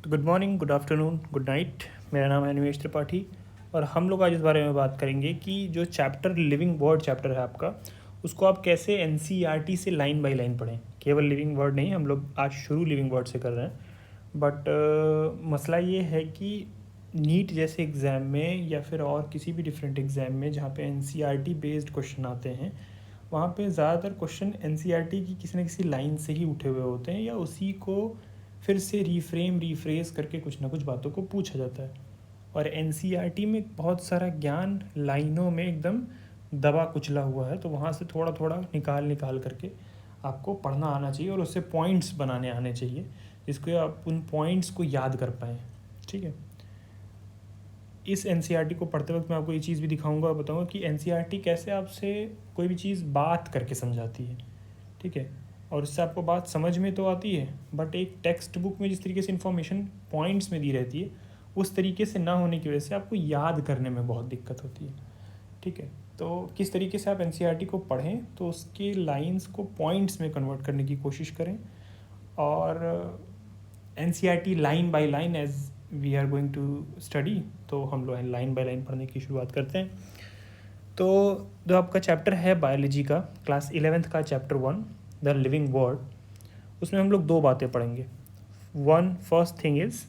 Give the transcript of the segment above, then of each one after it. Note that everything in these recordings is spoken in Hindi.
तो good morning, good afternoon, good night. मेरा नाम है अनिमेश त्रिपाठी और हम लोग आज इस बारे में बात करेंगे कि जो चैप्टर लिविंग वर्ड चैप्टर है आपका, उसको आप कैसे एनसीईआरटी से लाइन बाय लाइन पढ़ें। केवल लिविंग वर्ड नहीं, हम लोग आज शुरू लिविंग वर्ड से कर रहे हैं। बट मसला ये है कि नीट जैसे एग्ज़ाम में या फिर और किसी भी डिफरेंट एग्ज़ाम में जहाँ पे एनसीईआरटी बेस्ड क्वेश्चन आते हैं, वहाँ पे ज़्यादातर क्वेश्चन एनसीईआरटी की किसी न किसी लाइन से ही उठे हुए होते हैं या उसी को फिर से रीफ्रेस करके कुछ ना कुछ बातों को पूछा जाता है। और एनसीईआरटी में बहुत सारा ज्ञान लाइनों में एकदम दबा कुचला हुआ है, तो वहाँ से थोड़ा थोड़ा निकाल करके आपको पढ़ना आना चाहिए और उससे पॉइंट्स बनाने आने चाहिए, जिसको आप उन पॉइंट्स को याद कर पाएँ। ठीक है। इस एनसीईआरटी को पढ़ते वक्त मैं आपको ये चीज़ भी दिखाऊंगा और बताऊंगा कि एनसीईआरटी कैसे आपसे कोई भी चीज़ बात करके समझाती है। ठीक है। और इससे आपको बात समझ में तो आती है, बट एक टेक्स्ट बुक में जिस तरीके से इन्फॉर्मेशन पॉइंट्स में दी रहती है, उस तरीके से ना होने की वजह से आपको याद करने में बहुत दिक्कत होती है। ठीक है। तो किस तरीके से आप एनसीईआरटी को पढ़ें, तो उसके लाइंस को पॉइंट्स में कन्वर्ट करने की कोशिश करें। और NCERT line by line as we are going to study, तो हम लोग लाइन बाय लाइन पढ़ने की शुरुआत करते हैं। तो जो आपका चैप्टर है बायोलॉजी का, क्लास 11th का चैप्टर 1 द लिविंग वर्ड, उसमें हम लोग दो बातें पढ़ेंगे। First thing is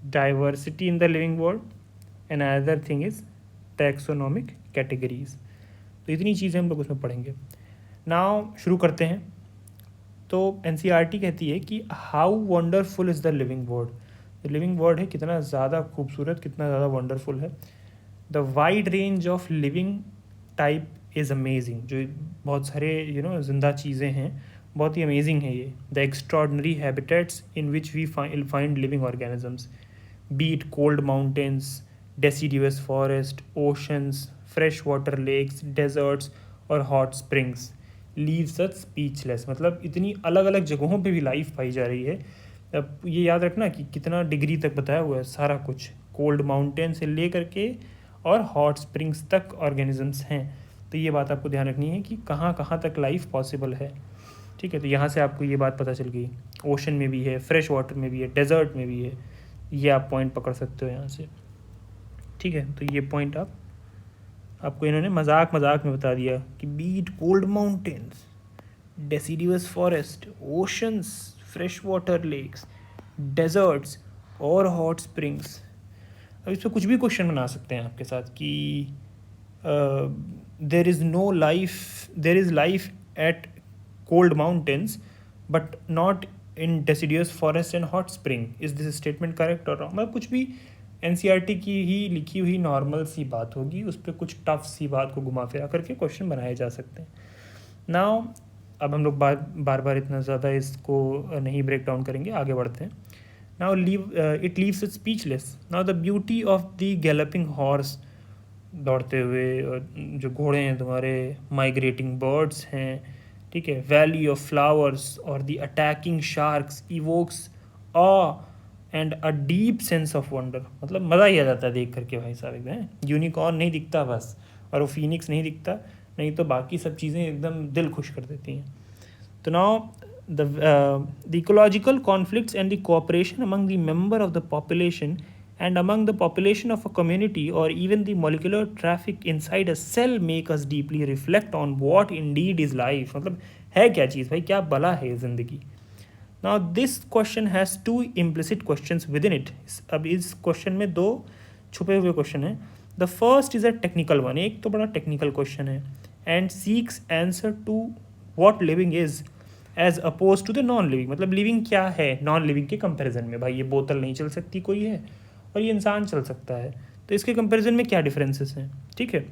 diversity in the living word and other thing is taxonomic categories. तो इतनी चीज़ें हम लोग उसमें पढ़ेंगे। नाउ शुरू करते हैं। तो एनसीईआरटी कहती है कि how wonderful is the living word. जो लिविंग वर्ड है कितना ज़्यादा खूबसूरत, कितना ज़्यादा वंडरफुल है। The wide range of living type is amazing. जो बहुत सारे जिंदा चीज़ें हैं, बहुत ही अमेजिंग है ये। The extraordinary habitats in which we find living organisms, be it cold mountains, deciduous forest, oceans, fresh water lakes, deserts और hot springs, leaves us speechless. मतलब इतनी अलग अलग जगहों पे भी लाइफ पाई जा रही है। अब ये याद रखना कि कितना डिग्री तक बताया हुआ है सारा कुछ, कोल्ड माउंटेन से ले करके और हॉट स्प्रिंग्स तक ऑर्गेनिजम्स हैं। तो ये बात आपको ध्यान रखनी है कि कहाँ कहाँ तक लाइफ पॉसिबल है। ठीक है। तो यहाँ से आपको ये बात पता चल गई, ओशन में भी है, फ्रेश वाटर में भी है, डेजर्ट में भी है। ये आप पॉइंट पकड़ सकते हो यहाँ से। ठीक है। तो ये पॉइंट आपको इन्होंने मजाक में बता दिया कि be it cold mountains, deciduous forest, oceans, fresh water lakes, deserts और हॉट स्प्रिंग्स। अब इस पर कुछ भी क्वेश्चन बना सकते हैं आपके साथ कि there is life at cold mountains but not in deciduous forest and hot spring. Is this statement correct और रॉन्ग? मतलब कुछ भी एनसीईआरटी की ही लिखी हुई नॉर्मल सी बात होगी, उस पर कुछ टफ सी बात को घुमा फिरा करके क्वेश्चन बनाए जा सकते हैं। नाउ अब हम लोग बार बार इतना ज़्यादा इसको नहीं ब्रेक डाउन करेंगे, आगे बढ़ते हैं। Now it leaves it speechless. Now the beauty of the galloping horse, दौड़ते हुए जो घोड़े हैं तुम्हारे, माइग्रेटिंग बर्ड्स हैं, ठीक है, वैली ऑफ फ्लावर्स और the attacking sharks evokes of and a deep sense of wonder. मतलब मज़ा ही आ जाता है देख करके भाई साहब। एकदम यूनिकॉर्न नहीं दिखता बस, और वो फीनिक्स नहीं दिखता, नहीं तो बाकी सब चीज़ें एकदम दिल खुश कर देती हैं। तो now the ecological conflicts and the cooperation among the member of the population and among the population of a community or even the molecular traffic inside a cell make us deeply reflect on what indeed is life। मतलब है क्या चीज़ भाई, क्या भला है ज़िंदगी। Now this question has two implicit questions within it। अब इस क्वेश्चन में दो छुपे हुए क्वेश्चन हैं। The first is a technical one, एक तो बड़ा टेक्निकल क्वेश्चन है, and seeks answer to what living is as opposed to the non living. मतलब लिविंग क्या है नॉन लिविंग के कंपैरिजन में। भाई ये बोतल नहीं चल सकती कोई है, और ये इंसान चल सकता है, तो इसके कंपैरिजन में क्या डिफरेंसेस हैं। ठीक है।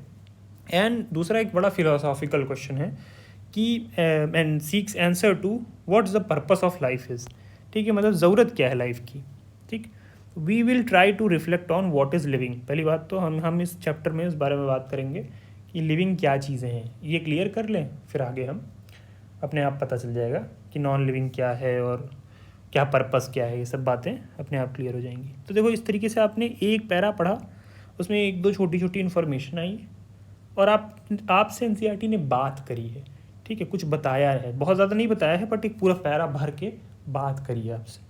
एंड दूसरा एक बड़ा फिलोसॉफिकल क्वेश्चन है कि and seeks answer to what is the purpose of life is. ठीक है। मतलब ज़रूरत क्या है लाइफ की। ठीक। We will try to reflect on what is living. पहली बात तो हम इस चैप्टर में इस बारे में बात करेंगे कि लिविंग क्या चीज़ें हैं, ये क्लियर कर लें, फिर आगे हम अपने आप पता चल जाएगा कि नॉन लिविंग क्या है और क्या पर्पस क्या है। ये सब बातें अपने आप क्लियर हो जाएंगी। तो देखो इस तरीके से आपने एक पैरा पढ़ा, उसमें एक दो छोटी छोटी इन्फॉर्मेशन आई, और आपसे एनसीईआरटी ने बात करी है। ठीक है। कुछ बताया है, बहुत ज़्यादा नहीं बताया है, बट एक पूरा पैरा भर के बात करी है आपसे।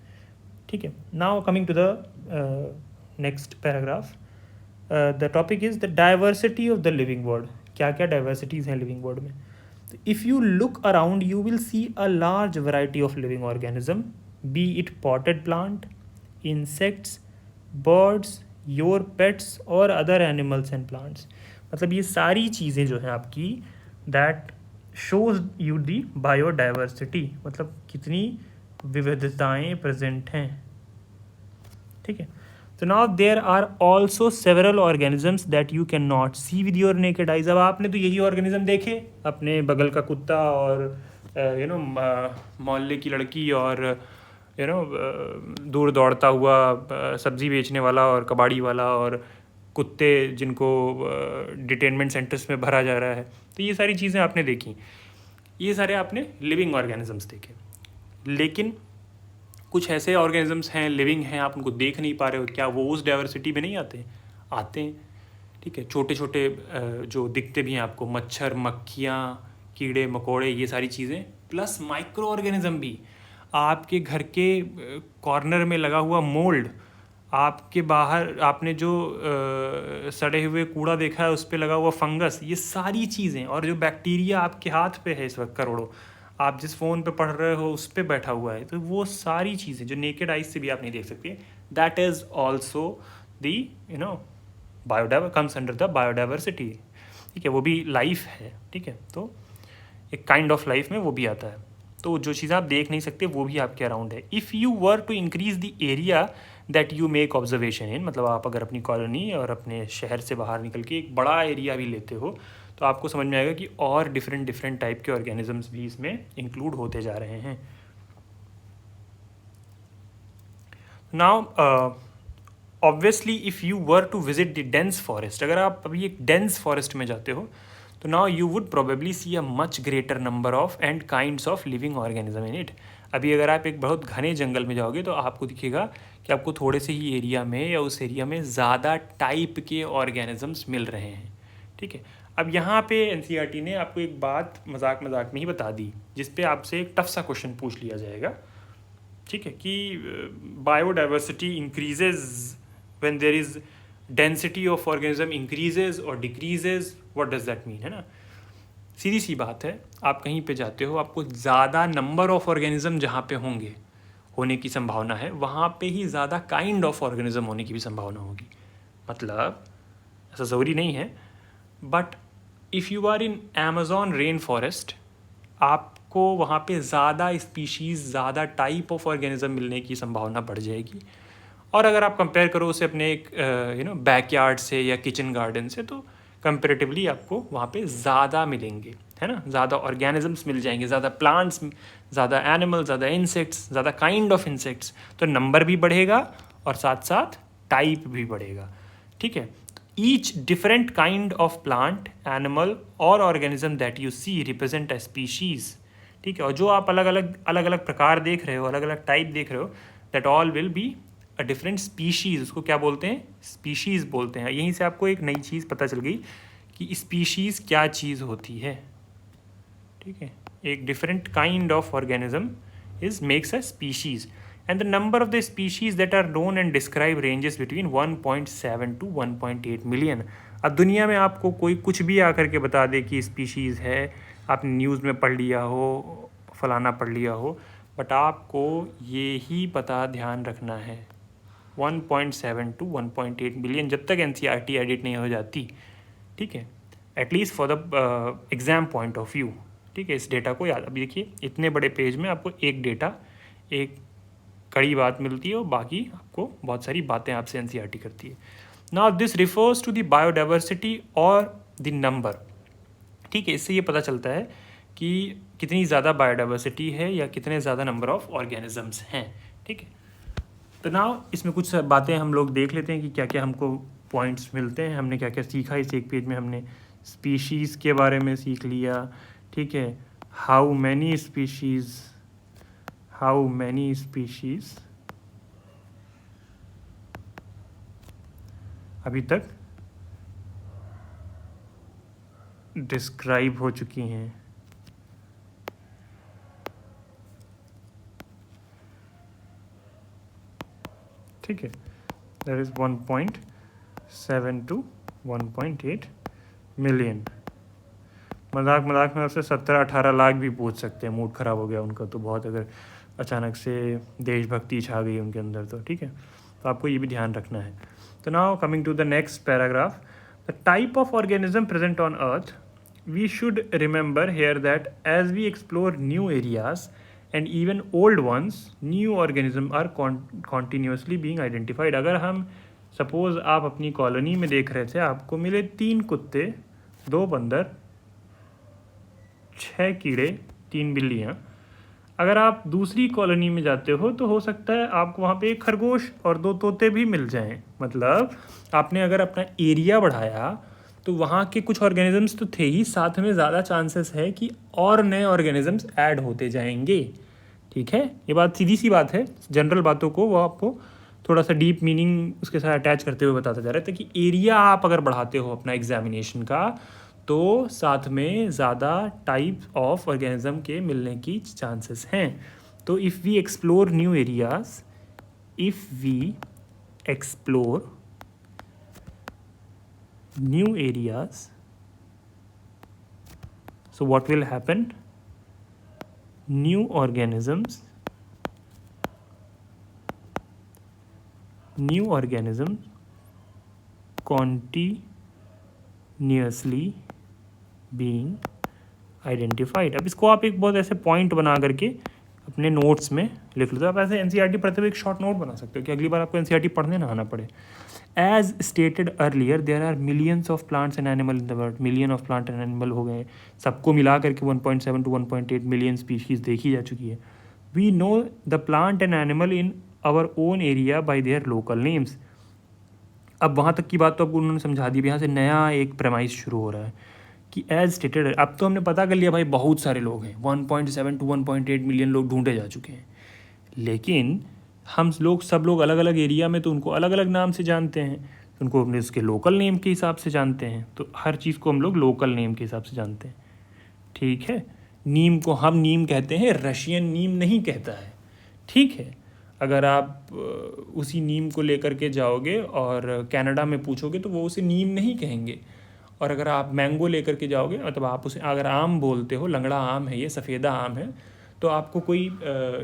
ठीक है. Now coming to the next paragraph, the topic is the diversity of the living world. क्या क्या डाइवर्सिटीज़ हैं लिविंग वर्ल्ड में. If you look around, you will see a large variety of living organism, be it potted plant, insects, birds, your pets और other animals and plants. मतलब ये सारी चीज़ें जो हैं आपकी, that shows you the biodiversity, मतलब कितनी विविधताएं प्रेजेंट हैं. ठीक है. तो now there are also several organisms that you can not see with your naked eyes. अब आपने तो यही ऑर्गेनिज्म देखे, अपने बगल का कुत्ता और मोहल्ले की लड़की और दूर दौड़ता हुआ सब्जी बेचने वाला और कबाड़ी वाला और कुत्ते जिनको डिटेनमेंट सेंटर्स में भरा जा रहा है. तो ये सारी चीज़ें आपने देखी, ये सारे आपने लिविंग ऑर्गेनिजम्स देखे. लेकिन कुछ ऐसे ऑर्गेनिजम्स हैं, लिविंग हैं, आप उनको देख नहीं पा रहे हो. क्या वो उस डाइवर्सिटी में नहीं आते हैं? ठीक है. छोटे छोटे जो दिखते भी हैं आपको, मच्छर, मक्खियाँ, कीड़े मकोड़े, ये सारी चीज़ें, प्लस माइक्रो ऑर्गेनिज्म भी. आपके घर के कॉर्नर में लगा हुआ मोल्ड, आपके बाहर आपने जो सड़े हुए कूड़ा देखा है उस पर लगा हुआ फंगस, ये सारी चीज़ें, और जो बैक्टीरिया आपके हाथ पे है इस वक्त करोड़ों, आप जिस फ़ोन पे पढ़ रहे हो उस पर बैठा हुआ है, तो वो सारी चीज़ें जो नेकेड आइज से भी आप नहीं देख सकते, that is also the comes under the biodiversity. ठीक है. वो भी लाइफ है. ठीक है. तो एक काइंड ऑफ लाइफ में वो भी आता है. तो जो चीज़ें आप देख नहीं सकते वो भी आपके अराउंड है. If you were to increase the area that you make observation in, मतलब आप अगर अपनी कॉलोनी और अपने शहर से बाहर निकल के एक बड़ा एरिया भी लेते हो, तो आपको समझ में आएगा कि और डिफरेंट टाइप के ऑर्गेनिजम्स भी इसमें इंक्लूड होते जा रहे हैं. Now obviously if you were to visit the dense forest, अगर आप अभी एक डेंस फॉरेस्ट में जाते हो, तो now you would probably see a much greater number of and kinds of living organism in it. अभी अगर आप एक बहुत घने जंगल में जाओगे तो आपको दिखेगा कि आपको थोड़े से ही एरिया में या उस एरिया में ज़्यादा टाइप के ऑर्गेनिजम्स मिल रहे हैं. ठीक है. अब यहाँ पे एनसीईआरटी ने आपको एक बात मजाक में ही बता दी, जिस पे आपसे एक टफ सा क्वेश्चन पूछ लिया जाएगा. ठीक है. कि biodiversity increases when there is density of organism increases और decreases, what does that mean, है ना. सीधी सी बात है, आप कहीं पे जाते हो, आपको ज़्यादा नंबर ऑफ ऑर्गेनिज्म जहाँ पे होने की संभावना है, वहाँ पे ही ज़्यादा काइंड ऑफ ऑर्गेनिज्म होने की भी संभावना होगी. मतलब ऐसा ज़रूरी नहीं है, but if you are in Amazon rain forest, आपको वहाँ पे ज़्यादा स्पीशीज़, ज़्यादा टाइप ऑफ ऑर्गेनिज्म मिलने की संभावना बढ़ जाएगी. और अगर आप कंपेयर करो उसे अपने एक बैकयार्ड से या किचन गार्डन से, तो कंपेरेटिवली आपको वहाँ पे ज़्यादा मिलेंगे, है ना. ज़्यादा ऑर्गेनिजम्स मिल जाएंगे, ज़्यादा प्लांट्स, ज़्यादा एनिमल, ज़्यादा इंसेक्ट्स, ज़्यादा काइंड ऑफ इंसेक्ट्स. तो नंबर भी बढ़ेगा और साथ साथ टाइप भी बढ़ेगा. ठीक है. Each different kind of plant, animal और organism that you see represent a species. ठीक है. और जो आप अलग अलग प्रकार देख रहे हो, अलग अलग टाइप देख रहे हो, that all will be a different species. उसको क्या बोलते हैं? स्पीशीज़ बोलते हैं. यहीं से आपको एक नई चीज़ पता चल गई कि स्पीशीज़ क्या चीज़ होती है. ठीक है. एक different kind of organism is makes a species, and the number of the species that are known and described ranges between 1.7 to 1.8 million. अब दुनिया में आपको कोई कुछ भी आकर के बता दे कि स्पीशीज़ है, आपने न्यूज़ में पढ़ लिया हो, फलाना पढ़ लिया हो, बट आपको ये ही पता ध्यान रखना है, 1.7 to 1.8 मिलियन जब तक एनसीईआरटी एडिट नहीं हो जाती. ठीक है. At least for the exam point of view. ठीक है. इस डेटा को याद, अभी देखिए इतने बड़े पेज में आपको एक डेटा, एक कड़ी बात मिलती है और बाकी आपको बहुत सारी बातें आपसे एनसीईआरटी करती है. Now this refers to the biodiversity और द नंबर. ठीक है. इससे ये पता चलता है कि कितनी ज़्यादा बायोडाइवर्सिटी है या कितने ज़्यादा नंबर ऑफ ऑर्गेनिजम्स हैं. ठीक है. तो नाउ इसमें कुछ बातें हम लोग देख लेते हैं कि क्या क्या हमको पॉइंट्स मिलते हैं. हमने क्या क्या सीखा इस एक पेज में. हमने स्पीशीज़ के बारे में सीख लिया. ठीक है. हाउ मैनी स्पीशीज़ अभी तक डिस्क्राइब हो चुकी हैं. ठीक है, दैट इज़ 1.7 to 1.8 मिलियन। मजाक मजाक में उससे 17-18 लाख भी पूछ सकते हैं, मूड ख़राब हो गया उनका तो बहुत, अगर अचानक से देशभक्ति छा गई उनके अंदर तो, ठीक है। तो आपको ये भी ध्यान रखना है। तो now coming to the next paragraph, the type of organism present on earth, we should remember here that as we explore new areas and even old ones, new organism are continuously being identified. अगर हम सपोज आप अपनी कॉलोनी में देख रहे थे, आपको मिले 3 कुत्ते, 2 बंदर, 6 कीड़े, 3 बिल्लियाँ। अगर आप दूसरी कॉलोनी में जाते हो तो हो सकता है आपको वहाँ पे 1 खरगोश और 2 तोते भी मिल जाएं। मतलब आपने अगर अपना एरिया बढ़ाया तो वहाँ के कुछ ऑर्गेनिजम्स तो थे ही, साथ में ज़्यादा चांसेस है कि और नए ऑर्गेनिजम्स ऐड होते जाएंगे। ठीक है, ये बात सीधी सी बात है, जनरल बातों को वो आपको थोड़ा सा डीप मीनिंग उसके साथ अटैच करते हुए बताता जा रहा है। कि एरिया आप अगर बढ़ाते हो अपना एग्जामिनेशन का, तो साथ में ज़्यादा टाइप ऑफ ऑर्गेनिज्म के मिलने की चांसेस हैं। तो if we explore new areas, if we explore new areas, so what will happen? New organisms continuously being identified. अब इसको आप एक बहुत ऐसे पॉइंट बना करके अपने नोट्स में लिख लो। तो आप ऐसे एनसीईआरटी पढ़ते हुए एक शॉर्ट नोट बना सकते हो कि अगली बार आपको एनसीईआरटी पढ़ने ना आना पड़े। As stated earlier, there are millions of plants and animal in the world. Million of plant and animal हो गए, सबको मिला करके 1.7 to 1.8 मिलियन स्पीशीज़ देखी जा चुकी है। We know the plant and animal in our own area by their local names. अब वहाँ तक की बात तो आपको उन्होंने समझा दी। यहाँ से नया एक प्रेमाइस शुरू हो रहा है कि एज स्टेटेड, अब तो हमने पता कर लिया भाई बहुत सारे लोग हैं, 1.7 to 1.8 मिलियन लोग ढूंढे जा चुके हैं, लेकिन हम लोग सब लोग अलग अलग एरिया में तो उनको अलग अलग नाम से जानते हैं, उनको अपने उसके लोकल नेम के हिसाब से जानते हैं। तो हर चीज़ को हम लोग लोकल नेम के हिसाब से जानते हैं, ठीक है। नीम को हम नीम कहते हैं, रशियन नीम नहीं कहता है, ठीक है। अगर आप उसी नीम को लेकर के जाओगे और कनाडा में पूछोगे तो वो उसे नीम नहीं कहेंगे। और अगर आप मैंगो लेकर के जाओगे, मतलब आप उसे अगर आम बोलते हो, लंगड़ा आम है ये, सफ़ेदा आम है, तो आपको कोई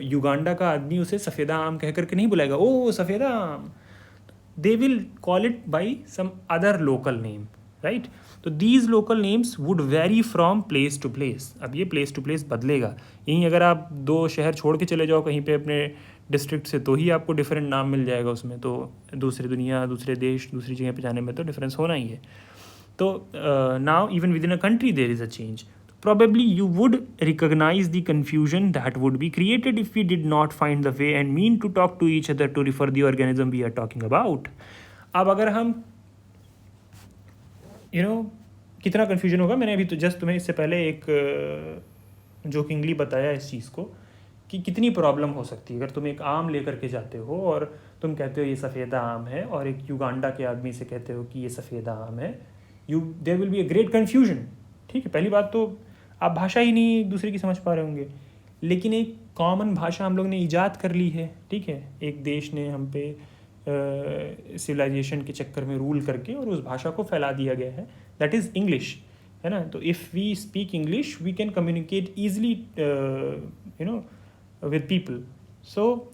युगांडा का आदमी उसे सफ़ेदा आम कह करके नहीं बुलाएगा, ओ सफ़ेदा आम। They will call it by some other local name, right. तो these local names would vary from place to place. अब ये प्लेस टू प्लेस बदलेगा। यहीं अगर आप 2 शहर छोड़ के चले जाओ कहीं पे अपने डिस्ट्रिक्ट से, तो ही आपको डिफरेंट नाम मिल जाएगा उसमें। तो दूसरी दुनिया, दूसरे देश, दूसरी जगह पे जाने में तो डिफरेंस होना ही है। तो now even within a country there is a change. Probably you would recognize the confusion that would be created if we did not find the way and mean to talk to each other to refer the organism we are talking about. अब अगर हम कितना कन्फ्यूजन होगा। मैंने अभी तो जस्ट तुम्हें इससे पहले एक जोकिंगली बताया इस चीज़ को कि कितनी प्रॉब्लम हो सकती है। अगर तुम एक आम लेकर के जाते हो और तुम कहते हो ये सफ़ेदा आम है, और एक युगांडा के आदमी से कहते हो कि ये सफ़ेदा आम है, there will be a great confusion, ठीक है। पहली बात तो आप भाषा ही नहीं एक दूसरे की समझ पा रहे होंगे, लेकिन एक कॉमन भाषा हम लोग ने ईजाद कर ली है, ठीक है। एक देश ने हम पे सिविलाइजेशन के चक्कर में रूल करके और उस भाषा को फैला दिया गया है, दैट इज़ इंग्लिश, है ना। तो if we speak English we can communicate easily with people. So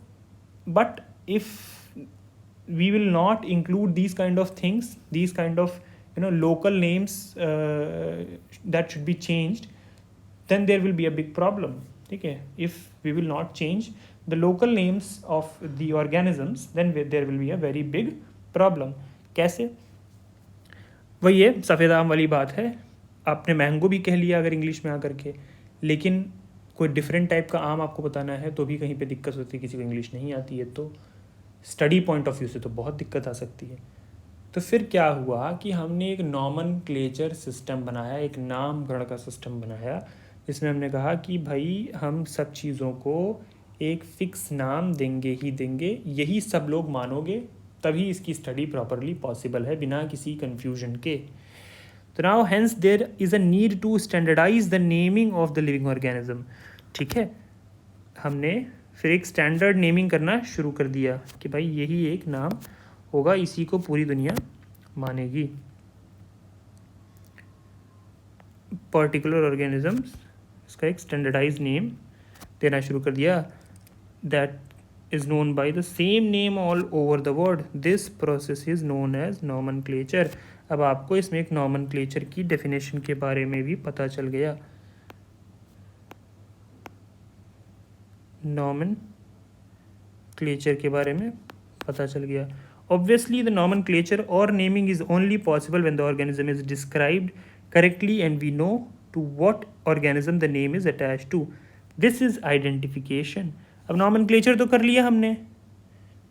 but if we will not include these kind of things, these kind of local names that should be changed, then there will be a big problem, okay. If we will not change the local names of the organisms, then there will be a very big problem. कैसे? वही है सफ़ेद आम वाली बात है। आपने मैंगो भी कह लिया अगर इंग्लिश में आकर के, लेकिन कोई डिफरेंट टाइप का आम आपको बताना है तो भी कहीं पे दिक्कत होती है, किसी को इंग्लिश नहीं आती है तो स्टडी पॉइंट ऑफ व्यू से तो बहुत दिक्कत आ सकती है। तो फिर क्या हुआ कि हमने एक नॉमनक्लेचर सिस्टम बनाया, एक नामकरण का सिस्टम बनाया, जिसमें हमने कहा कि भाई हम सब चीज़ों को एक फ़िक्स नाम देंगे ही देंगे, यही सब लोग मानोगे, तभी इसकी स्टडी प्रॉपरली पॉसिबल है बिना किसी कन्फ्यूजन के। तो now hence there is a need to standardise the naming of the living organism, ठीक है। हमने फिर एक स्टैंडर्ड नेमिंग करना शुरू कर दिया कि भाई यही एक नाम होगा, इसी को पूरी दुनिया मानेगी। पर्टिकुलर ऑर्गेनिजम्स, इसका एक स्टैंडर्डाइज नेम देना शुरू कर दिया, that is known by the same name all over the world. This process is known as nomenclature. अब आपको इसमें एक नॉमनक्लेचर की डेफिनेशन के बारे में भी पता चल गया। नॉमनक्लेचर के बारे में पता चल गया। Obviously, the nomenclature or naming is only possible when the organism is described correctly and we know to what organism the name is attached to. This is identification. अब nomenclature तो कर लिया हमने,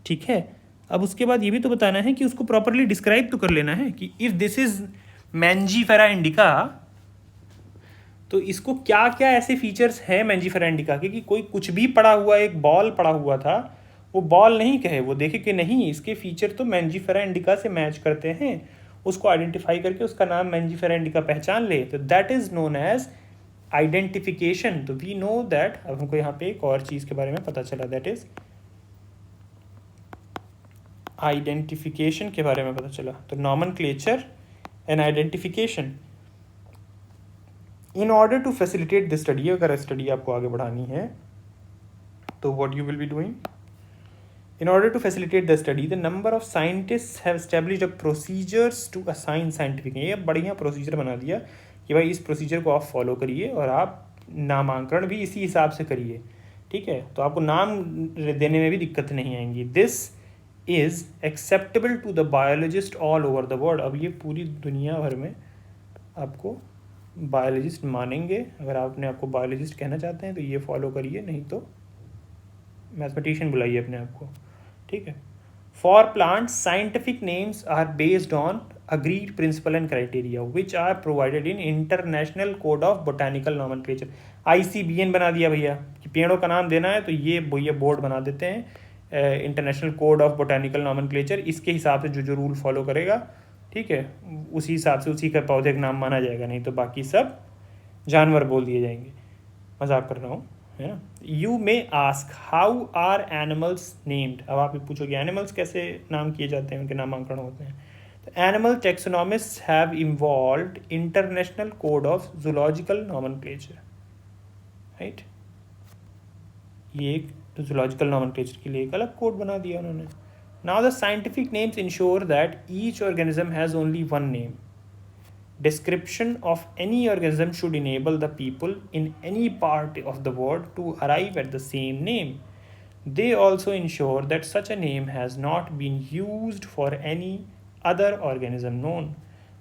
ठीक है। अब उसके बाद ये भी तो बताना है कि उसको प्रॉपरली डिस्क्राइब तो कर लेना है कि if this is Mangifera indica, तो इसको क्या क्या ऐसे फीचर्स हैं मैंजीफेरा इंडिका के कि कोई कुछ भी पड़ा हुआ, एक बॉल पड़ा हुआ था, वो बॉल नहीं कहे, वो देखे कि नहीं इसके फीचर तो मैंजीफेरा इंडिका से मैच करते हैं, उसको आइडेंटिफाई करके उसका नाम मैंजीफेरा इंडिका पहचान ले, तो that is known as identification. तो वी नो दैट। अब हमको यहाँ पे एक और चीज़ के बारे में पता चला, दैट इज आइडेंटिफिकेशन के बारे में पता चला। तो nomenclature and identification. In order to facilitate the study, अगर स्टडी आपको आगे बढ़ानी है तो what you will be doing, in order to facilitate the study, the number of scientists have established a procedures to assign scientific name। ये बढ़िया प्रोसीजर बना दिया कि भाई इस प्रोसीजर को आप फॉलो करिए और आप नामांकन भी इसी हिसाब से करिए, ठीक है। तो आपको नाम देने में भी दिक्कत नहीं आएंगी। This is acceptable to the biologist all over the world. अब ये पूरी दुनिया भर में आपको बायोलॉजिस्ट मानेंगे। अगर आपने आपको बायोलॉजिस्ट कहना चाहते हैं तो ये फॉलो करिए, नहीं तो मैथमेटिशियन बुलाइए अपने आप को, ठीक है। For plants scientific names are based on agreed principle and criteria which are provided in international code of botanical nomenclature. ICBN बना दिया भैया कि पेड़ों का नाम देना है तो ये भैया बोर्ड बना देते हैं, international code of botanical nomenclature. इसके हिसाब से जो जो रूल फॉलो करेगा, ठीक है, उसी हिसाब से उसी का पौधे का नाम माना जाएगा, नहीं तो बाकी सब जानवर बोल दिए जाएंगे। मजाक कर रहा हूँ, है ना। You may ask how are animals named. अब आप पूछोगे एनिमल्स कैसे नाम किए जाते हैं, उनके नामांकन होते हैं। तो animal taxonomists have involved international code of zoological nomenclature, right. ये एक जूलॉजिकल नॉमेनक्लेचर के लिए एक अलग कोड बना दिया उन्होंने। Now the scientific names ensure that each organism has only one name. Description of any organism should enable the people in any part of the world to arrive at the same name. They also ensure that such a name has not been used for any other organism known.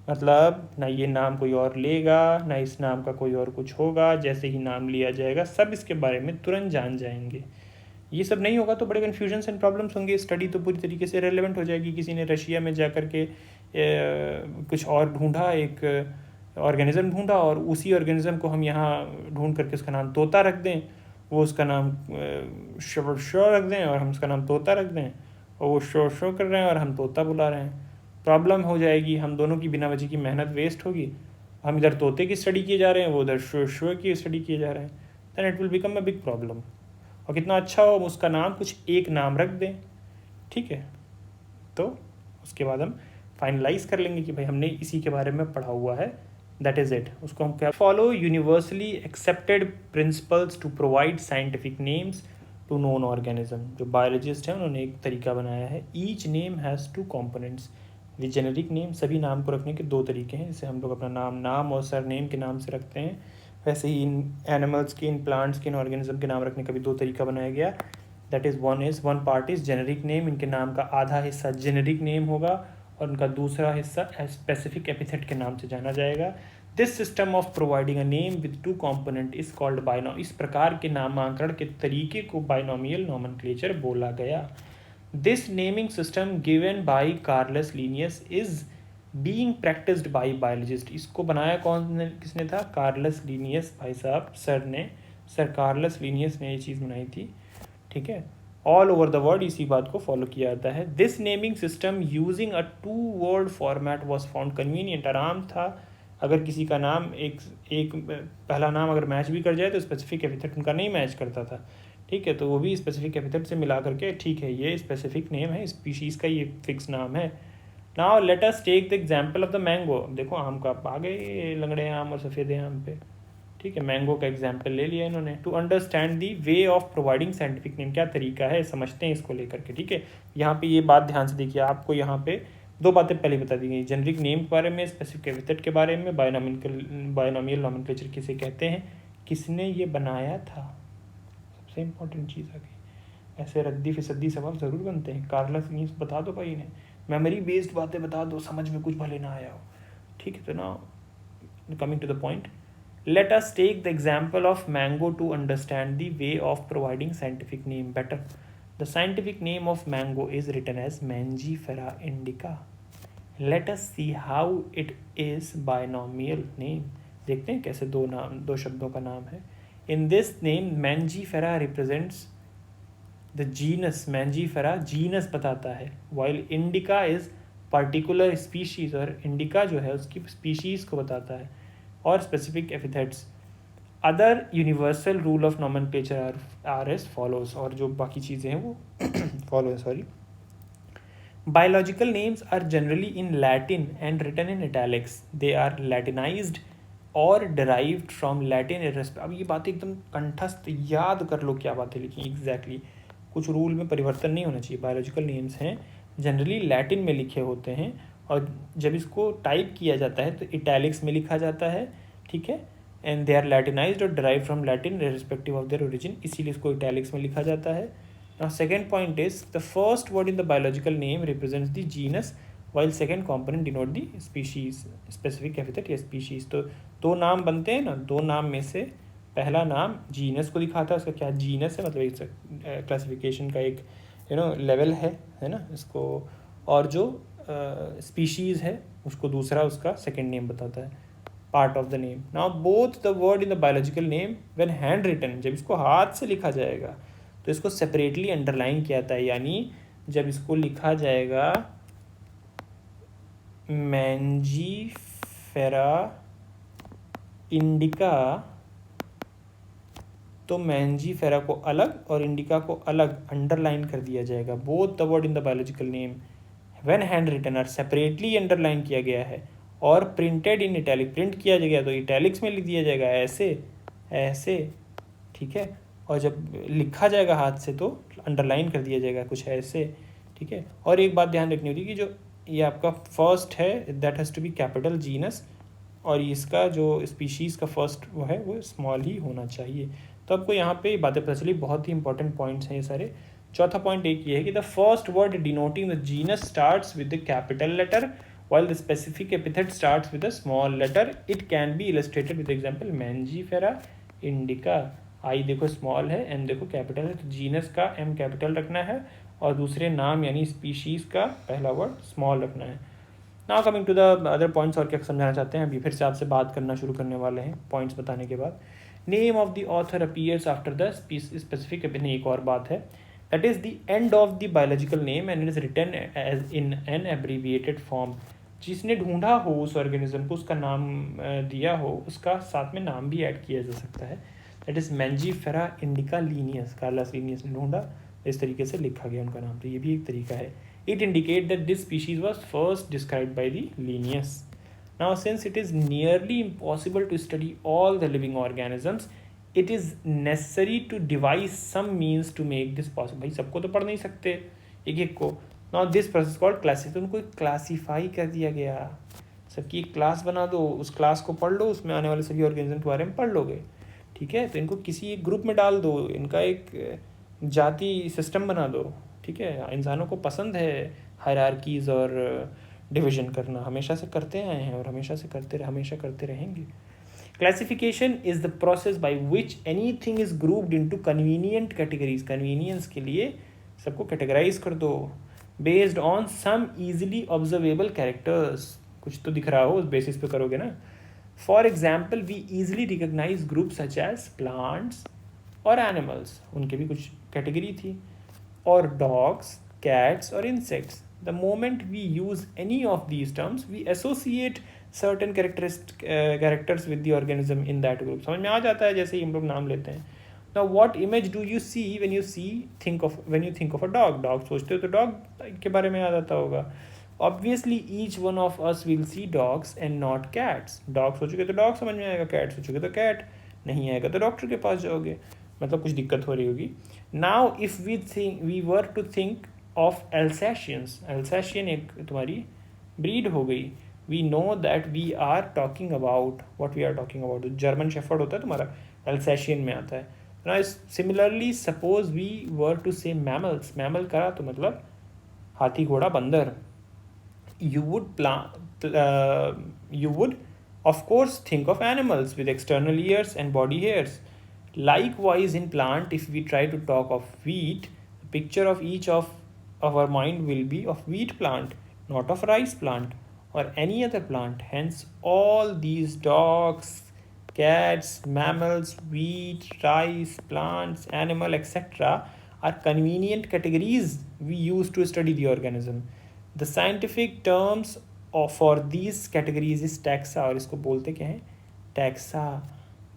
मतलब ना ये नाम कोई और लेगा, ना इस नाम का कोई और कुछ होगा, जैसे ही नाम लिया जाएगा सब इसके बारे में तुरंत जान जाएंगे। ये सब नहीं होगा तो बड़े कन्फ्यूजन्स एंड प्रॉब्लम्स होंगे। स्टडी तो पूरी तरीके से रेलेवेंट हो जाएगी। किसी ने रशिया में जा कर के कुछ और ढूंढा, एक ऑर्गेनिज्म ढूंढा, और उसी ऑर्गेनिज्म को हम यहाँ ढूंढ करके उसका नाम तोता रख दें, वो उसका नाम शो रख दें और हम उसका नाम तोता रख दें, और वो शो कर रहे हैं और हम तोता बुला रहे हैं। प्रॉब्लम हो जाएगी, हम दोनों की बिना वजह की मेहनत वेस्ट होगी। हम इधर तोते की स्टडी किए जा रहे हैं, वो उधर शो की स्टडी किए जा रहे हैं। Then it will become a big problem. और कितना अच्छा हो उसका नाम कुछ एक नाम रख दें, ठीक है। तो उसके बाद हम फाइनलाइज कर लेंगे कि भाई हमने इसी के बारे में पढ़ा हुआ है, दैट इज़ इट। उसको हम क्या, follow universally accepted principles to provide scientific names to known organism. जो बायोलॉजिस्ट हैं उन्होंने एक तरीका बनाया है। Each name has two components. The generic name, सभी नाम को रखने के दो तरीके हैं। जैसे हम लोग अपना नाम और सरनेम के नाम से रखते हैं, वैसे ही इन एनिमल्स के, इन प्लांट्स के, इन ऑर्गेनिज्म के नाम रखने का भी दो तरीका बनाया गया। That is one part is generic name. इनके नाम का आधा हिस्सा जेनेरिक नेम होगा और उनका दूसरा हिस्सा स्पेसिफिक एपिथेट के नाम से जाना जाएगा। This system of providing a name with two component is called binome. इस प्रकार के नामांकन के तरीके को बाइनोमियल नॉमेनक्लेचर बोला गया। This naming system given by Carolus Linnaeus is being practised by biologist. इसको बनाया किसने था? कार्लस लिनियस भाई साहब, सर कार्लस लिनियस ने ये चीज़ बनाई थी, ठीक है। ऑल ओवर द वर्ल्ड इसी बात को फॉलो किया जाता है। This naming system using a 2 word format was found convenient. आराम था, अगर किसी का नाम एक पहला नाम अगर मैच भी कर जाए तो स्पेसिफिक एपिथेट उनका नहीं मैच करता था, ठीक है, तो वो भी स्पेसिफिक एपिथेट से मिला करके ठीक है ये स्पेसिफिक नेम है, स्पीशीज़ का ये फिक्स नाम है। Now let us take the example of the mango. देखो आम का आ गए लंगड़े आम और सफ़ेद आम पे, ठीक है, मैंगो का एग्जाम्पल ले लिया इन्होंने। To understand the way of providing scientific name, क्या तरीका है समझते हैं इसको लेकर के, ठीक है। यहाँ पे ये बात ध्यान से देखिए, आपको यहाँ पे दो बातें पहले बता दी गई, जेनरिक नेम के बारे में, स्पेसिफिक एपिथेट के बारे में, बायनोमियल नॉमेनक्लेचर किसे कहते हैं, किसने ये बनाया था, सबसे इंपॉर्टेंट चीज़ आ गई। ऐसे रद्दी फिसद्दी सवाल ज़रूर बनते हैं, कार्लस लीन्स बता दो भाई इन्हें, मेमोरी बेस्ड बातें बता दो, समझ में कुछ भले ना आया हो, ठीक है। तो now coming to the point, let us take the example of mango to understand the way of providing scientific name better. The scientific name of mango is written as Mangifera indica. Let us see how it is binomial name. देखते हैं कैसे दो शब्दों का नाम है। In this name Mangifera represents the genus, Mangifera genus बताता है, while indica is particular species, और indica जो है उसकी species को बताता है, और specific epithets. Other universal rule of nomenclature are as follows, और जो बाकी चीज़ें हैं वो फॉलो है, sorry. Biological names are generally in Latin and written in italics, they are latinized और डिराइव्ड फ्रॉम लैटिन। अब ये बातें एकदम कंठस्थ याद कर लो क्या बातें लिखी एग्जैक्टली, कुछ रूल में परिवर्तन नहीं होना चाहिए। बायोलॉजिकल नेम्स हैं जनरली लैटिन में लिखे होते हैं, और जब इसको टाइप किया जाता है तो इटैलिक्स में लिखा जाता है, ठीक है, एंड दे आर लैटिनाइज्ड और derive from Latin respective of their origin, इसीलिए इसको इटैलिक्स में लिखा जाता है। Now second point is the first word in the biological name represents the genus, while second component denote the species, specific epithet या स्पीशीज। तो दो नाम बनते हैं ना, दो नाम में से पहला नाम जीनस को दिखाता है, उसका क्या जीनस है, मतलब एक क्लासिफिकेशन का एक लेवल है ना इसको, और जो स्पीशीज़ है उसको दूसरा उसका सेकेंड नेम बताता है, part of the name. Now both the word in the biological name when hand written, जब इसको हाथ से लिखा जाएगा तो इसको सेपरेटली अंडरलाइन किया जाता है, यानी जब इसको लिखा जाएगा मैंजीफेरा इंडिका, तो मैंजीफेरा को अलग और इंडिका को अलग अंडरलाइन कर दिया जाएगा। Both the word in the biological name when hand written are separately underline किया गया है, और प्रिंटेड इन इटैलिक, प्रिंट किया गया तो इटैलिक्स में लिख दिया जाएगा ऐसे ऐसे, ठीक है, और जब लिखा जाएगा हाथ से तो अंडरलाइन कर दिया जाएगा कुछ ऐसे, ठीक है। और एक बात ध्यान रखनी होगी कि जो ये आपका फर्स्ट है that has to be capital genus, और इसका जो स्पीशीज़ का फर्स्ट वो है वो स्मॉल ही होना चाहिए। तो आपको यहाँ पे बातें पता चली, बहुत ही इंपॉर्टेंट पॉइंट्स हैं ये सारे। चौथा पॉइंट एक ये है कि the first word denoting the genus starts with the capital letter while the specific epithet starts with a small letter. It can be illustrated with example Mangifera indica. आई देखो स्मॉल है, एम देखो कैपिटल है, तो जीनस का एम कैपिटल रखना है और दूसरे नाम यानी स्पीशीज़ का पहला वर्ड स्मॉल रखना है। Now coming to the other points, और क्या समझाना चाहते हैं, अभी फिर से आपसे बात करना शुरू करने वाले हैं पॉइंट्स बताने के बाद। Name of the author appears after the specific, अपनी एक और बात है, that is the end of the biological name and it is written as in an abbreviated form. जिसने ढूंढा हो उस ऑर्गेनिज्म को, उसका नाम दिया हो, उसका साथ में नाम भी ऐड किया जा सकता है, that is Mangifera indica Linnaeus, Carolus Linnaeus ने ढूंढा, इस तरीके से लिखा गया उनका नाम, तो ये भी एक तरीका है। It indicate that this species was first described by the Linnaeus. Now since it is nearly impossible to study all the living organisms, it is necessary to devise some means to make this possible. भाई सबको तो पढ़ नहीं सकते एक एक को, now this process called classify, तो उनको क्लासीफाई कर दिया गया, सबकी एक क्लास बना दो, उस क्लास को पढ़ लो, उसमें आने वाले सभी ऑर्गेनिज्म के बारे में पढ़ लोगे, ठीक है। तो इनको किसी एक ग्रुप में डाल दो, इनका एक जाति सिस्टम बना दो, ठीक है। इंसानों को पसंद है हायरार्कीज़ और डिवीजन करना, हमेशा से करते आए हैं और हमेशा करते रहेंगे। Classification is the process by which anything is grouped into convenient categories, convenience के लिए सबको कैटेगराइज कर दो, based on some easily observable characters, कुछ तो दिख रहा हो उस बेसिस पे करोगे ना। For example we easily recognise group such as plants और एनिमल्स, उनके भी कुछ कैटेगरी थी, और डॉग्स, कैट्स और insects. The moment we use any of these terms we associate certain characters with the organism in that group. समझ में आ जाता है जैसे ही हम लोग नाम लेते हैं। Now what image do you see when you think of a dog? Dog सोचते हो तो dog के बारे में याद आता होगा. Obviously each one of us will see dogs and not cats. Dog सोचोगे तो dog समझ में आएगा, cat सोचोगे तो cat, नहीं आएगा तो डॉक्टर के पास जाओगे, मतलब कुछ दिक्कत हो रही होगी. Now if we were to think of Alsatians, Alsatian एक तुम्हारी breed हो गई. We know that we are talking about what we are talking about. German Shepherd होता है तुम्हारा, Alsatian में आता है. Now similarly suppose we were to say mammals. Mammal करा तो मतलब हाथी घोड़ा बंदर. You would of course think of animals with external ears and body hairs. Likewise in plant, if we try to talk of wheat, the picture of each of our mind will be of wheat plant, not of rice plant or any other plant. Hence all these dogs, cats, mammals, wheat, rice, plants, animal, etc. are convenient categories we use to study the organism. The scientific terms for these categories is taxa, और इसको बोलते क्या है? Taxa.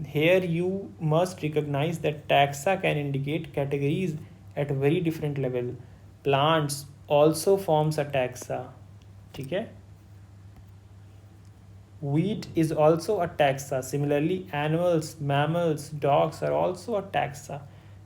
Here you must recognize that taxa can indicate categories at very different level. Plants also forms a taxa. ठीक है? Wheat is also a taxa. Similarly, animals, mammals, dogs are also a taxa.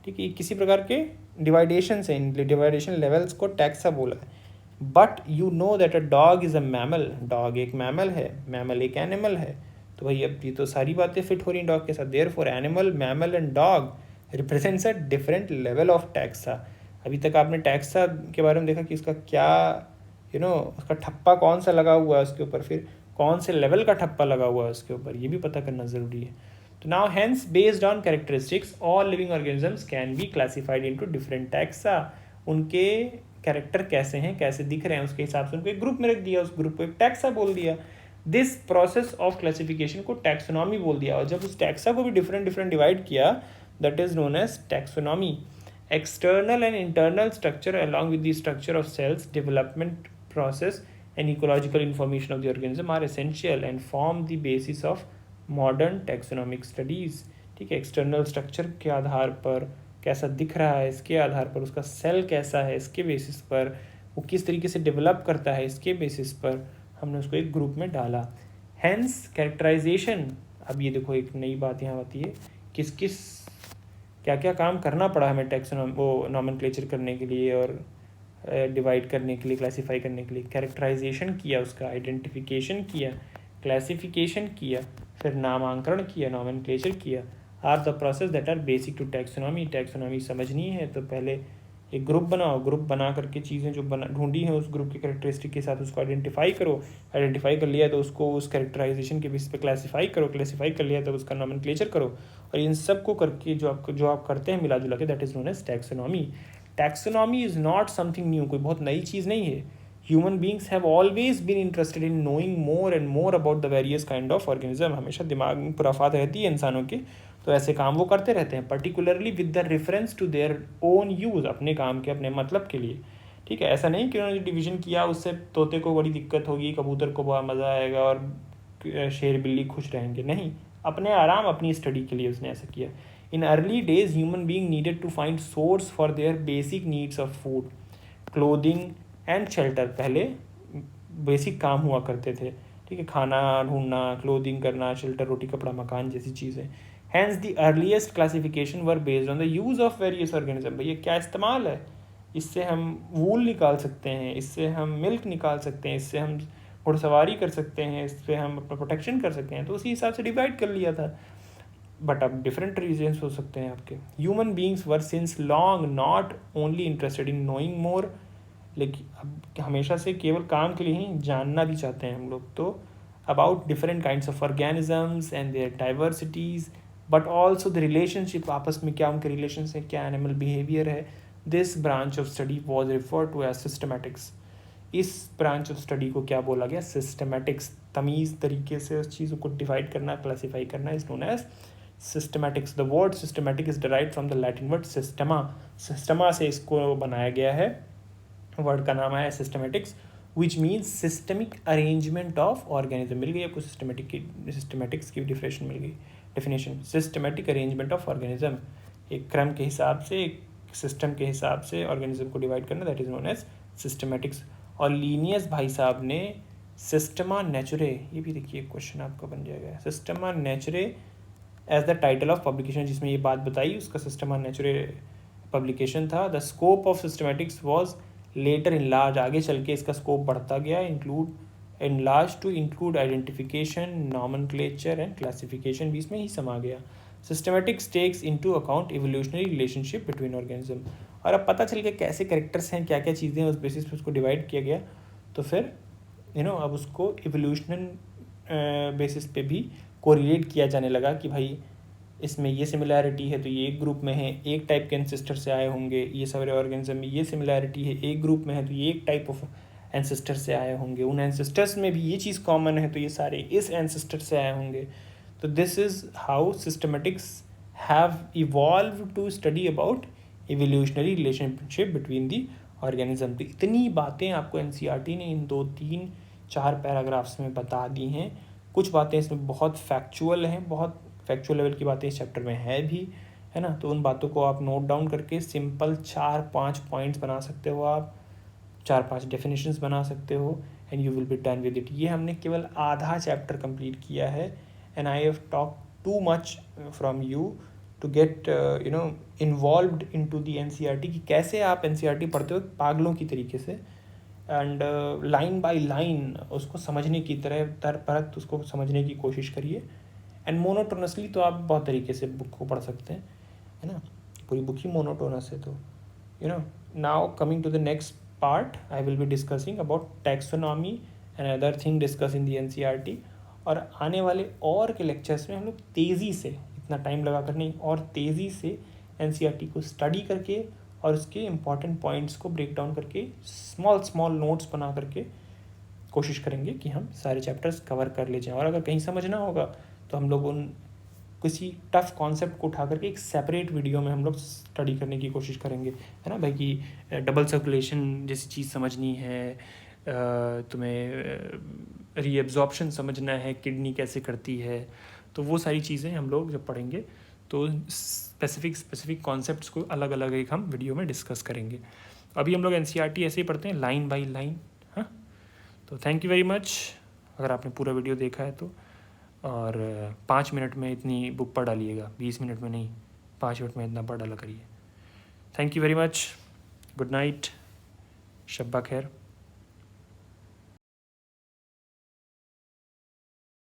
ठीक है, किसी प्रकार के डिवाइडेशन से, डिवाइडेशन लेवल्स को टैक्सा बोला है. But you know that a dog is a mammal. Dog एक मैमल है, मैमल एक एनिमल है. तो भाई अब ये तो सारी बातें फिट हो रही डॉग के साथ. Therefore animal, mammal and dog represents a different level of taxa. अभी तक आपने टैक्सा के बारे में देखा कि उसका क्या उसका ठप्पा कौन सा लगा हुआ है उसके ऊपर, फिर कौन से लेवल का ठप्पा लगा हुआ है उसके ऊपर, ये भी पता करना ज़रूरी है. तो now hence based on characteristics all living organisms can be classified into different taxa. उनके कैरेक्टर कैसे हैं, कैसे दिख रहे हैं, उसके हिसाब से उनको एक ग्रुप में रख दिया, उस ग्रुप को एक टैक्सा बोल दिया. दिस प्रोसेस ऑफ क्लासिफिकेशन को टैक्सोनॉमी बोल दिया. और जब उस टैक्सा को भी डिफरेंट डिवाइड किया, that is known as taxonomy. External and internal structure along with the structure of cells, development process and ecological information of the organism are essential and form the basis of modern taxonomic studies. ठीक है, एक्सटर्नल स्ट्रक्चर के आधार पर कैसा दिख रहा है, इसके आधार पर उसका सेल कैसा है, इसके बेसिस पर वो किस तरीके से डेवलप करता है, इसके बेसिस पर हमने उसको एक ग्रुप में डाला. Hence characterisation. अब ये देखो एक नई बात यहाँ आती है, किस किस क्या क्या काम करना पड़ा हमें नॉमेनक्लेचर करने के लिए और डिवाइड करने के लिए, क्लासीफाई करने के लिए. कैरेक्टराइजेशन किया, उसका आइडेंटिफिकेशन किया, क्लासिफिकेशन किया, फिर नामांकरण किया, नॉमेनक्लेचर किया, are the process that are basic to taxonomy. Taxonomy समझनी है तो पहले एक ग्रुप बनाओ, ग्रुप बना करके चीज़ें जो ढूंढी हैं उस ग्रुप के कैरेक्टरिस्टिक के साथ उसको आइडेंटिफाई करो. आइडेंटिफाई कर लिया तो उसको उस कैरेक्टराइजेशन के बेसिस पे क्लासीफाई करो, क्लासीफाई कर लिया तो उसका नॉमेनक्लेचर करो. और इन सब को करके जो आप करते हैं मिला जुला के, that is known as taxonomy. Taxonomy is not something new, कोई बहुत नई चीज़ नहीं है. Human beings have always been interested in knowing more and more about the various kind of organism. हमेशा दिमाग में खुराफात रहती है इंसानों के, तो ऐसे काम वो करते रहते हैं, particularly with the reference to their own use, अपने काम के अपने मतलब के लिए. ठीक है, ऐसा नहीं कि उन्होंने जो डिवीजन किया उससे तोते को बड़ी दिक्कत होगी, कबूतर को बहुत मज़ा आएगा और शेर बिल्ली खुश रहेंगे. नहीं, अपने आराम, अपनी स्टडी के लिए उसने ऐसा किया. In early days human being needed to find source for their basic needs of food, clothing and shelter. पहले बेसिक काम हुआ करते थे. ठीक है, खाना ढूंढना, क्लोथिंग करना, शेल्टर, रोटी कपड़ा मकान जैसी चीज़ें. Hence the earliest classification were based on the use of various organism. भैया क्या इस्तेमाल है, इससे हम वूल निकाल सकते हैं, इससे हम मिल्क निकाल सकते हैं, इससे हम घुड़सवारी कर सकते हैं, इससे हम अपना प्रोटेक्शन कर सकते हैं. तो उसी हिसाब से डिवाइड कर लिया था. बट अब डिफरेंट रीजन्स हो सकते हैं आपके. Human beings were since long not only interested in knowing मोर, लेकिन अब हमेशा से केवल काम के लिए ही जानना भी चाहते हैं हम लोग. तो about different kinds of organisms and their diversities, but also the relationship, आपस में क्या उनके रिलेशन है, क्या एनिमल बिहेवियर है. This branch of study was referred to as systematics. इस ब्रांच ऑफ स्टडी को क्या बोला गया? सिस्टमैटिक्स. तमीज़ तरीके से उस चीज़ को डिवाइड करना, क्लासीफाई करना is known as systematics. The word systematic is derived from the Latin word systema. Systema से इसको बनाया गया है, वर्ड का नाम है systematics, which means systemic arrangement of organism. मिल गई आपको सिस्टमैटिक्स की डिफिनेशन मिल गई. Definition, systematic arrangement of organism. एक क्रम के हिसाब से, एक सिस्टम के हिसाब से ऑर्गेनिज्म को डिवाइड करना, that is known as systematics. और लीनियस भाई साहब ने सिस्टमा नेचुरे, ये भी देखिए क्वेश्चन आपका बन जाएगा, Systema Naturae as the title of publication, जिसमें ये बात बताई उसका सिस्टमा नेचुरे पब्लिकेशन था। The scope of systematics was later enlarged, आगे चल के इसका स्कोप बढ़ता गया, include enlarged to include identification, nomenclature and classification भी इसमें ही समा गया। Systematics takes into account evolutionary relationship between organism. और अब पता चल गया कैसे कैरेक्टर्स हैं, क्या क्या चीज़ें हैं, उस बेसिस पे उसको डिवाइड किया गया। तो फिर अब उसको इवोल्यूशनल बेसिस पे भी कोरिलेट किया जाने लगा कि भाई इसमें ये सिमिलैरिटी है तो ये एक ग्रुप में है, एक टाइप के एंसेस्टर से आए होंगे, ये सारे ऑर्गेनिज्म में ये सिमिलैरिटी है, एक ग्रुप में है तो ये एक टाइप ऑफ एंसेस्टर से आए होंगे, उन एंसेस्टर्स में भी ये चीज़ कॉमन है तो ये सारे इस एंसेस्टर से आए होंगे। तो this is how systematics have evolve to study about evolutionary relationship between the organism. तो इतनी बातें आपको एनसीईआरटी ने इन 2-3-4 पैराग्राफ्स में बता दी हैं। कुछ बातें इसमें बहुत फैक्चुअल हैं, बहुत फैक्चुअल लेवल की बातें इस चैप्टर में है भी, है ना। तो उन बातों को आप नोट डाउन करके सिंपल 4-5 पॉइंट्स बना सकते हो, आप 4-5 डेफिनेशंस बना सकते हो, and you will be done with it. ये हमने केवल आधा चैप्टर कंप्लीट किया है, and I have talk too much from you to get involved into the NCERT, कि कैसे आप एनसीईआरटी पढ़ते हो पागलों की तरीके से, एंड लाइन बाय लाइन उसको समझने की तरह परत उसको समझने की कोशिश करिए। एंड मोनोटोनसली तो आप बहुत तरीके से बुक को पढ़ सकते हैं, है ना, पूरी बुक ही मोनोटोनस है। तो now coming to the next part, I will be discussing about taxonomy and other thing discuss in the NCERT. और आने वाले और के लेक्चर्स में हम लोग तेज़ी से, इतना टाइम लगा कर नहीं, और तेज़ी से एनसीईआरटी को स्टडी करके और उसके इम्पॉर्टेंट पॉइंट्स को ब्रेक डाउन करके स्मॉल नोट्स बना करके कोशिश करेंगे कि हम सारे चैप्टर्स कवर कर ले जाएं। और अगर कहीं समझना होगा तो हम लोग उन किसी टफ कॉन्सेप्ट को उठा करके एक सेपरेट वीडियो में हम लोग स्टडी करने की कोशिश करेंगे, है ना भाई, कि डबल सर्कुलेशन जैसी चीज़ समझनी है, तुम्हें रीएब्जॉर्प्शन समझना है, किडनी कैसे करती है, तो वो सारी चीज़ें हम लोग जब पढ़ेंगे तो स्पेसिफिक कॉन्सेप्ट्स को अलग अलग एक हम वीडियो में डिस्कस करेंगे। अभी हम लोग एनसीईआरटी ऐसे ही पढ़ते हैं, लाइन बाय लाइन। हाँ, तो थैंक यू वेरी मच अगर आपने पूरा वीडियो देखा है तो। और 5 मिनट में इतनी बुक पढ़ डालिएगा, 20 मिनट में नहीं, 5 मिनट में इतना पढ़ डाला करिए। Thank you very much, good night, शब्बा खैर।